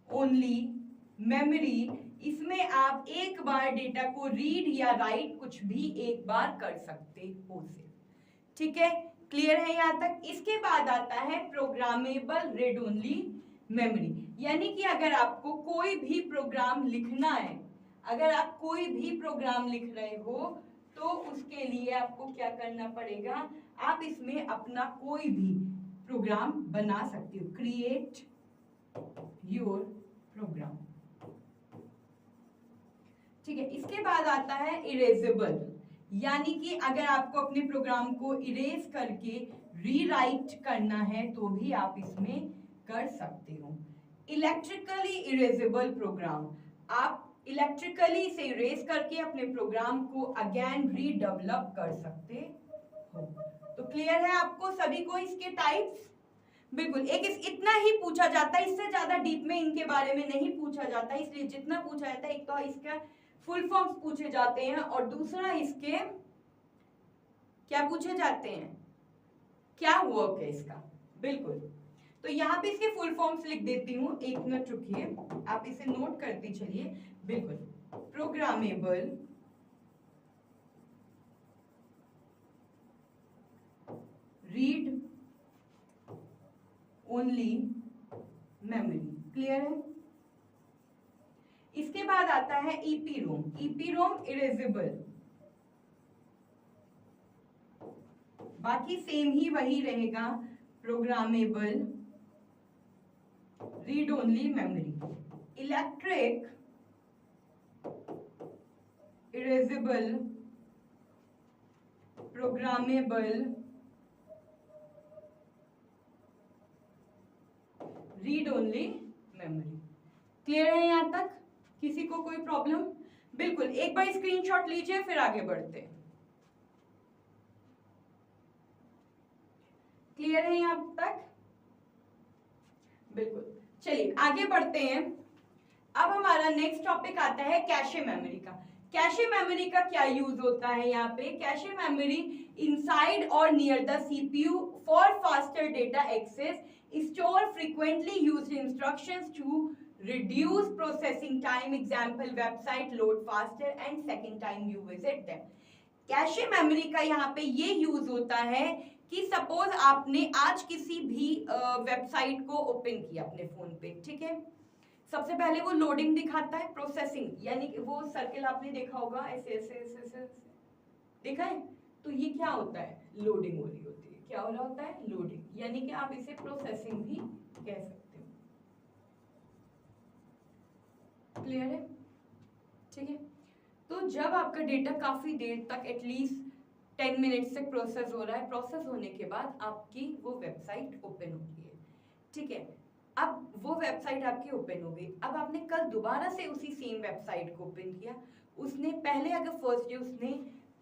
ओनली मेमोरी। इसमें आप एक बार डेटा को रीड या राइट कुछ भी एक बार कर सकते हो सिर्फ। ठीक है, क्लियर है यहां तक? इसके बाद आता है प्रोग्रामेबल रीड ओनली मेमोरी। यानी कि अगर आपको कोई भी प्रोग्राम लिखना है, अगर आप कोई भी प्रोग्राम लिख रहे हो तो उसके लिए आपको क्या करना पड़ेगा? आप इसमें अपना कोई भी प्रोग्राम बना सकते हो। Create your program. ठीक है, इसके बाद आता है इरेजेबल। यानी कि अगर आपको अपने प्रोग्राम को इरेज करके रीराइट करना है तो भी आप इसमें कर सकते हो। इलेक्ट्रिकली इरेजेबल प्रोग्राम, आप इलेक्ट्रिकली इसे इरेज करके अपने प्रोग्राम को अगेन रीडेवलप कर सकते हो। तो क्लियर है आपको सभी को इसके टाइप्स? बिल्कुल एक इतना ही पूछा जाता है, इससे ज्यादा डीप में इनके बारे में नहीं पूछा जाता, इसलिए जितना पूछा जाता है एक तो इसका फुल फॉर्म्स पूछे जाते हैं और दूसरा इसके क्या पूछे जाते हैं, क्या वर्क है इसका। बिल्कुल, तो यहाँ पे इसके फुल फॉर्म्स लिख देती हूँ, एक मिनट रुकिए, आप इसे नोट करती चलिए। बिल्कुल, programmable read only memory, clear है। इसके बाद आता है ईपीरोम, ईपीरोम इरेजेबल, बाकी सेम ही वही रहेगा, programmable read only memory. Electric erasable programmable read only memory. Clear है यहां तक, किसी को कोई प्रॉब्लम? बिल्कुल, एक बार स्क्रीनशॉट लीजिए फिर आगे बढ़ते हैं। क्लियर है यहां तक? बिल्कुल, चलिए आगे बढ़ते हैं। अब हमारा नेक्स्ट टॉपिक आता है कैशे मेमोरी का। कैशे मेमोरी का क्या यूज होता है यहाँ पे? कैशे मेमोरी इनसाइड और near the CPU for faster data access, store frequently used instructions to reduce processing time, example website load faster and second time you visit them। Cache memory का यहाँ पे ये यूज होता है कि सपोज आपने आज किसी भी वेबसाइट को ओपन किया अपने फोन पे, ठीक है, सबसे पहले वो लोडिंग दिखाता है, प्रोसेसिंग, यानी कि वो सर्किल आपने देखा होगा ऐसे ऐसे ऐसे ऐसे, देखा है, तो ये क्या होता है, लोडिंग हो रही होती है। क्या हो रहा होता है? लोडिंग, यानी कि आप इसे प्रोसेसिंग भी कह सकते हो। क्लियर है? ठीक है, तो जब आपका डेटा काफी देर तक एटलीस्ट 10 मिनट्स तक प्रोसेस हो रहा है, प्रोसेस होने के बाद आपकी वो वेबसाइट ओपन होती है, ठीक है। अब वो वेबसाइट आपकी ओपन हो गई, अब आपने कल दोबारा से उसी सेम वेबसाइट को ओपन किया, उसने पहले अगर फर्स्ट डे उसने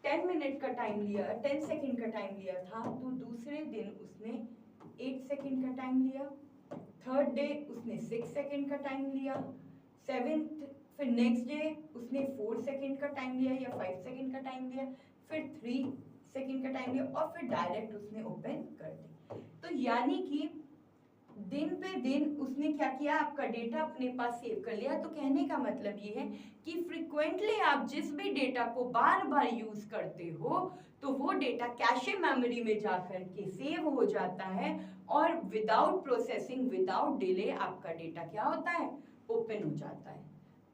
10 मिनट का टाइम लिया, 10 सेकंड का टाइम लिया था, तो दूसरे दिन उसने 8 सेकंड का टाइम लिया, थर्ड डे उसने 6 सेकंड का टाइम लिया, सेवेंथ फिर नेक्स्ट डे उसने 4 सेकंड का टाइम लिया या 5 सेकंड का टाइम लिया, फिर 3 सेकंड का टाइम लिया और फिर डायरेक्ट उसने ओपन कर दी। तो यानी कि दिन पे दिन उसने क्या किया, आपका डेटा अपने पास सेव कर लिया। तो कहने का मतलब ये है कि फ्रीक्वेंटली आप जिस भी डेटा को बार बार यूज करते हो तो वो डेटा कैशे मेमोरी में जाकर के सेव हो जाता है और विदाउट प्रोसेसिंग, विदाउट डिले आपका डेटा क्या होता है, ओपन हो जाता है।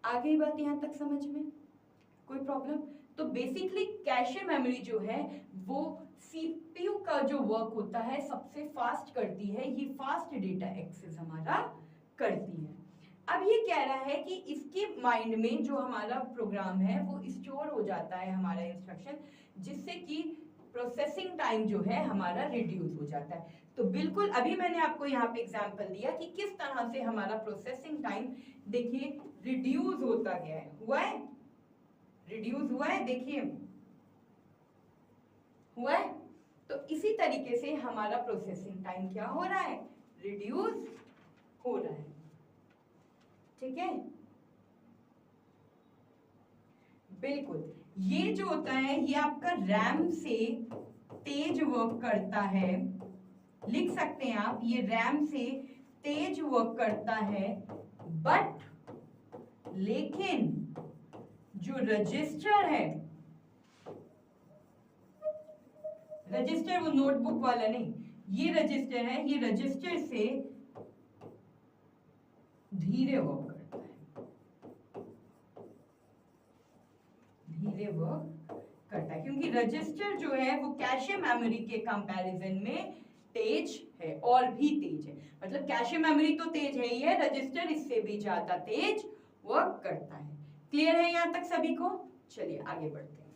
आ गई बात यहाँ तक समझ में? कोई प्रॉब्लम? तो बेसिकली कैशे मेमोरी जो है वो सीपीयू का जो वर्क होता है सबसे फास्ट करती है, ये फास्ट डेटा एक्सेस हमारा करती है। अब ये कह रहा है कि इसके माइंड में जो हमारा प्रोग्राम है वो स्टोर हो जाता है हमारा इंस्ट्रक्शन, जिससे कि प्रोसेसिंग टाइम जो है हमारा रिड्यूस हो जाता है। तो बिल्कुल अभी मैंने आपको यहाँ पे एग्जांपल दिया कि किस तरह से हमारा प्रोसेसिंग टाइम देखिए रिड्यूस होता गया है, हुआ है, रिड्यूस हुआ है, देखिए हुआ है। तो इसी तरीके से हमारा प्रोसेसिंग टाइम क्या हो रहा है, रिड्यूस हो रहा है, ठीक है। बिल्कुल, ये जो होता है ये आपका रैम से तेज वर्क करता है, लिख सकते हैं आप, ये रैम से तेज वर्क करता है, बट लेकिन जो रजिस्टर है, रजिस्टर वो नोटबुक वाला नहीं, ये रजिस्टर है, ये रजिस्टर से धीरे वर्क करता है, धीरे वर्क करता है, क्योंकि रजिस्टर जो है वो कैशे मेमोरी के कंपैरिजन में तेज है, और भी तेज है। मतलब कैशे मेमोरी तो तेज है ही है, रजिस्टर इससे भी ज्यादा तेज वर्क करता है। क्लियर है यहां तक सभी को? चलिए आगे बढ़ते हैं।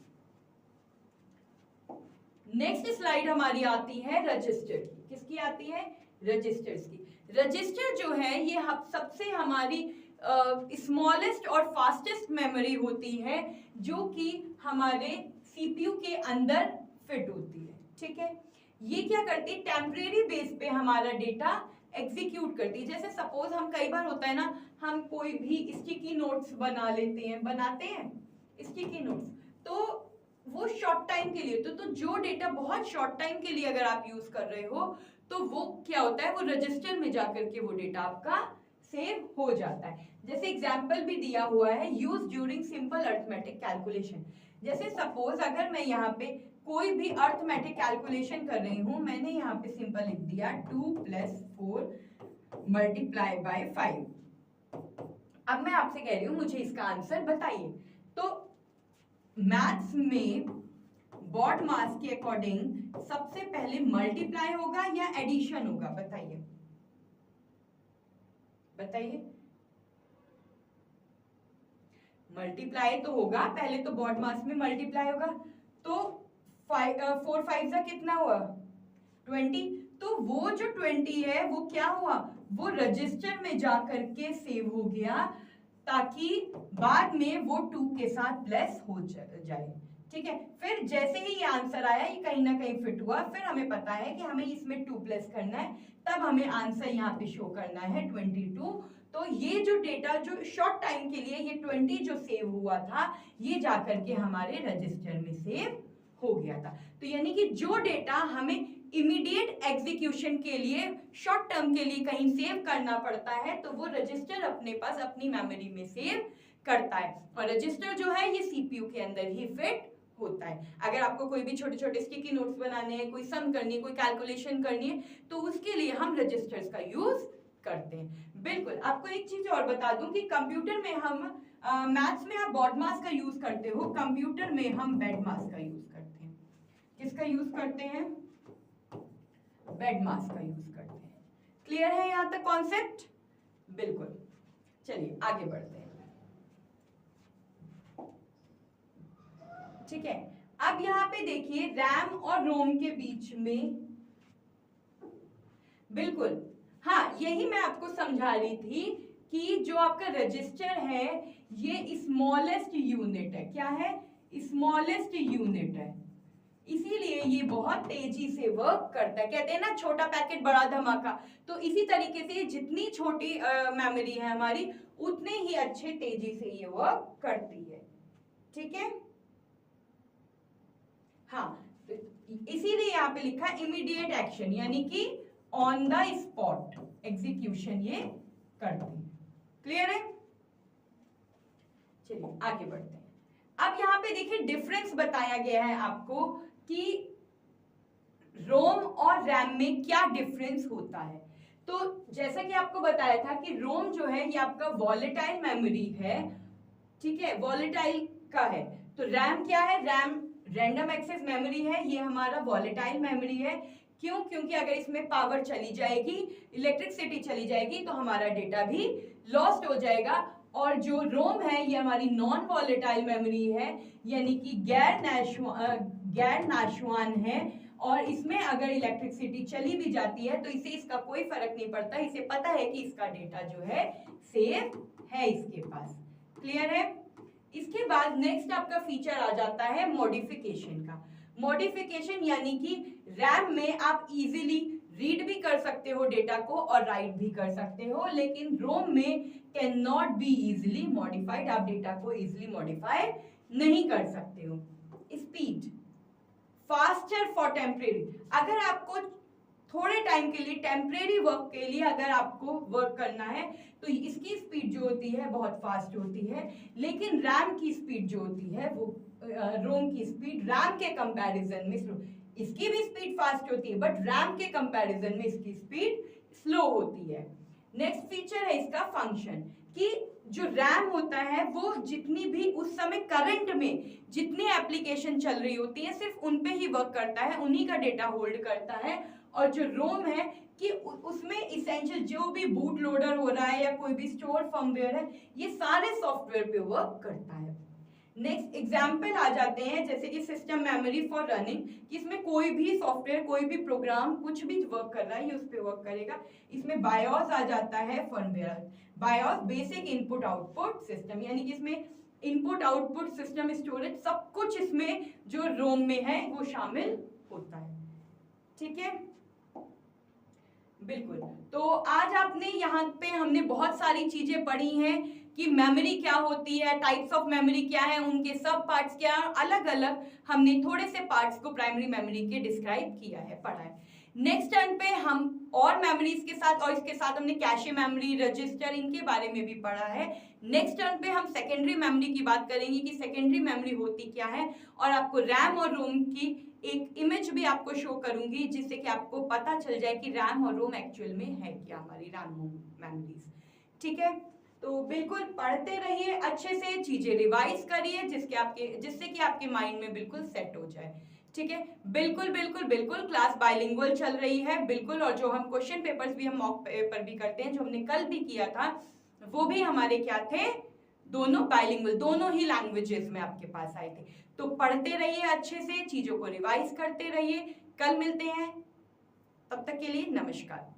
नेक्स्ट स्लाइड हमारी आती है रजिस्टर की। किसकी आती है? रजिस्टर्स की। रजिस्टर जो है ये सबसे हमारी स्मॉलेस्ट और फास्टेस्ट मेमोरी होती है जो कि हमारे सीपीयू के अंदर फिट होती है, ठीक है। ये क्या करती है, टेम्परेरी बेस पे हमारा डेटा एग्जीक्यूट करती है। जैसे सपोज हम कई बार होता है ना, हम कोई भी स्टिकी नोट्स बनाते हैं स्टिकी नोट्स, तो वो शॉर्ट टाइम के लिए तो जो डेटा बहुत शॉर्ट टाइम के लिए अगर आप यूज कर रहे हो तो वो क्या होता है, वो रजिस्टर में जाकर के वो डेटा आपका सेव हो जाता है। जैसे एग्जाम्पल भी दिया हुआ है, use during simple arithmetic calculation. जैसे सपोज अगर मैं यहाँ पे कोई भी अर्थमेटिक कैलकुलेशन कर रही हूं, मैंने यहाँ पे सिंपल लिख दिया 2 + 4 मल्टीप्लाई बाय 5। अब मैं आपसे कह रही हूं मुझे इसका आंसर बताइए। तो मैथ्स में बॉड मास के अकॉर्डिंग सबसे पहले मल्टीप्लाई होगा या एडिशन होगा, बताइए बताइए। मल्टीप्लाई तो होगा, पहले तो बॉड मास में मल्टीप्लाई होगा। तो 4 5 का कितना हुआ 20। तो वो जो 20 है वो क्या हुआ, वो रजिस्टर में जाकर के सेव हो गया, ताकि बाद में वो 2 के साथ प्लस हो जाए। ठीक है, फिर जैसे ही ये आंसर आया, ये कहीं ना कहीं फिट हुआ, फिर हमें पता है कि हमें इसमें 2 प्लस करना है, तब हमें आंसर यहाँ पे शो करना है 22। तो ये जो डेटा जो शॉर्ट टाइम के लिए ये 20 जो सेव हुआ था, ये जाकर के हमारे रजिस्टर में सेव हो गया था। तो यानी कि जो डेटा हमें इमीडिएट एग्जीक्यूशन के लिए शॉर्ट टर्म के लिए कहीं सेव करना पड़ता है, तो वो रजिस्टर अपने पास अपनी मेमोरी में सेव करता है। और रजिस्टर जो है ये सीपीयू के अंदर ही फिट होता है। अगर आपको कोई भी छोटे छोटे स्टिकी नोट्स बनाने हैं, कोई सम करनी है, कोई कैलकुलेशन करनी है, तो उसके लिए हम रजिस्टर्स का यूज करते हैं। बिल्कुल, आपको एक चीज और बता दूं कि कंप्यूटर में हम मैथ्स में आप बॉड मास का यूज करते हो, कंप्यूटर में हम बेड मास का यूज करते हैं। किसका यूज करते हैं, बेड मास का यूज करते हैं। क्लियर है यहां तक कॉन्सेप्ट? बिल्कुल, चलिए आगे बढ़ते हैं। ठीक है, अब यहाँ पे देखिए रैम और रोम के बीच में, बिल्कुल हाँ, यही मैं आपको समझा रही थी कि जो आपका रजिस्टर है ये स्मॉलेस्ट यूनिट है। क्या है, स्मॉलेस्ट यूनिट है, इसीलिए ये बहुत तेजी से वर्क करता है। कहते हैं ना छोटा पैकेट बड़ा धमाका, तो इसी तरीके से जितनी छोटी मेमोरी है हमारी, उतने ही अच्छे तेजी से ये वर्क करती है। ठीक है, हाँ, इसीलिए यहाँ पे लिखा इमीडिएट एक्शन, यानी कि ऑन द स्पॉट एग्जीक्यूशन ये करती है। क्लियर है? चलिए आगे बढ़ते हैं। अब यहाँ पे देखिए डिफरेंस बताया गया है आपको कि रोम और रैम में क्या डिफरेंस होता है। तो जैसा कि आपको बताया था कि रोम जो है ये आपका वॉलेटाइल मेमोरी है। ठीक है, वॉलेटाइल का है। तो रैम क्या है, रैम रैंडम एक्सेस मेमोरी है, ये हमारा वॉलेटाइल मेमोरी है। क्यों? क्योंकि अगर इसमें पावर चली जाएगी, इलेक्ट्रिसिटी चली जाएगी, तो हमारा डेटा भी लॉस्ट हो जाएगा। और जो रोम है ये हमारी नॉन वॉलेटाइल मेमोरी है, यानी कि गैर नाशवान है, और इसमें अगर इलेक्ट्रिसिटी चली भी जाती है तो इसे इसका कोई फर्क नहीं पड़ता, इसे पता है कि इसका डेटा जो है सेव है इसके पास। क्लियर है? इसके बाद नेक्स्ट आपका फीचर आ जाता है मॉडिफिकेशन का। मॉडिफिकेशन यानी कि रैम में आप इजीली रीड भी कर सकते हो डेटा को और राइट भी कर सकते हो, लेकिन रोम में can not be easily modified, आप डेटा को इजीली मॉडिफाई नहीं कर सकते हो। स्पीड फास्टर फॉर टेम्परेरी, अगर आपको थोड़े टाइम के लिए टेम्परेरी वर्क के लिए अगर आपको वर्क करना है तो इसकी स्पीड जो होती है बहुत फास्ट होती है, लेकिन रैम की स्पीड जो होती है वो रोम की स्पीड रैम के कंपैरिजन में स्लो, इसकी भी स्पीड फास्ट होती है बट रैम के कंपैरिजन में इसकी स्पीड स्लो होती है। नेक्स्ट फीचर है इसका फंक्शन, कि जो रैम होता है वो जितनी भी उस समय करंट में जितनी एप्लीकेशन चल रही होती है सिर्फ उन पे ही वर्क करता है, उन्हीं का डेटा होल्ड करता है। और जो रोम है कि उसमें इसेंशियल जो भी बूट लोडर हो रहा है या कोई भी स्टोर फर्मवेयर है, ये सारे सॉफ्टवेयर पे वर्क करता है। नेक्स्ट एग्जाम्पल आ जाते हैं जैसे कि सिस्टम मेमोरी फॉर रनिंग, इसमें कोई भी सॉफ्टवेयर कोई भी प्रोग्राम कुछ भी वर्क कर रहा है ये उस पर वर्क करेगा। इसमें बायोस आ जाता है firmware, BIOS basic input output system, यानी कि इसमें इनपुट आउटपुट सिस्टम स्टोरेज सब कुछ इसमें जो रोम में है वो शामिल होता है। ठीक है, बिल्कुल। तो आज आपने यहाँ पे हमने बहुत सारी चीजें पढ़ी हैं कि मेमोरी क्या होती है, टाइप्स ऑफ मेमोरी क्या है, उनके सब पार्ट्स क्या है, अलग अलग हमने थोड़े से पार्ट्स को प्राइमरी मेमोरी के डिस्क्राइब किया है, पढ़ा है। नेक्स्ट टर्न पे हम और मेमोरीज के साथ और इसके साथ हमने कैशे मेमोरी, रजिस्टर, इनके बारे में भी पढ़ा है। नेक्स्ट टर्न पे हम सेकेंडरी मेमोरी की बात करेंगे कि सेकेंडरी मेमोरी होती क्या है, और आपको रैम और रोम की एक इमेज भी आपको शो करूंगी जिससे कि आपको पता चल जाए कि रैम और रोम एक्चुअल में है क्या, हमारी रैम मेमोरीज। ठीक है, तो बिल्कुल पढ़ते रहिए, अच्छे से चीजें रिवाइज करिए जिससे कि आपके माइंड में बिल्कुल सेट हो जाए। ठीक है, बिल्कुल बिल्कुल बिल्कुल क्लास बाइलिंगुअल चल रही है, बिल्कुल। और जो हम क्वेश्चन पेपर्स भी हम मॉक पेपर भी करते हैं, जो हमने कल भी किया था, वो भी हमारे क्या थे, दोनों बाइलिंगुअल, दोनों ही लैंग्वेजेस में आपके पास आए थे। तो पढ़ते रहिए, अच्छे से चीजों को रिवाइज करते रहिए। कल मिलते हैं, तब तक के लिए नमस्कार।